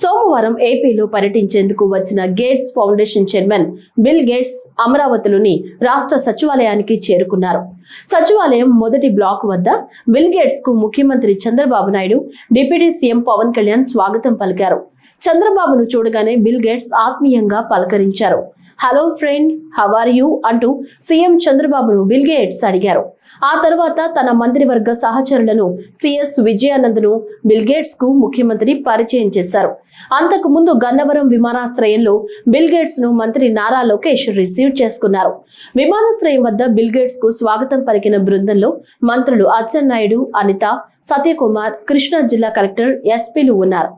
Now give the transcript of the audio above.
సోమవారం ఏపీలో పర్యటించేందుకు వచ్చిన gates foundation chairman bill gates అమరావతిలోని రాష్ట్ర సచివాలయానికి చేరుకున్నారు. సచివాలయం మొదటి బ్లాక్ వద్ద బిల్ గేట్స్ కు ముఖ్యమంత్రి చంద్రబాబు నాయుడు, డిప్యూటీ సీఎం పవన్ కళ్యాణ్ స్వాగతం పలికారు. చంద్రబాబును చూడగానే బిల్ గేట్స్ ఆత్మీయంగా పలకరించారు. Hello friend, how are you అంటూ సీఎం చంద్రబాబును బిల్ గేట్స్ అడిగారు. ఆ తర్వాత తన మంత్రివర్గ సహచరులను సిఎస్ విజయానందను బిల్ గేట్స్ కు ముఖ్యమంత్రి పరిచయం చేశారు. అంతకు ముందు గన్నవరం విమానాశ్రయంలో బిల్ గేట్స్ ను మంత్రి నారా లోకేష్ రిసీవ్ చేసుకున్నారు. విమానాశ్రయం వద్ద బిల్ గేట్స్ కు స్వాగతం పలికిన బృందంలో మంత్రులు అచ్చెన్నాయుడు, అనిత, సత్యకుమార్, కృష్ణా జిల్లా కలెక్టర్, ఎస్పీలు ఉన్నారు.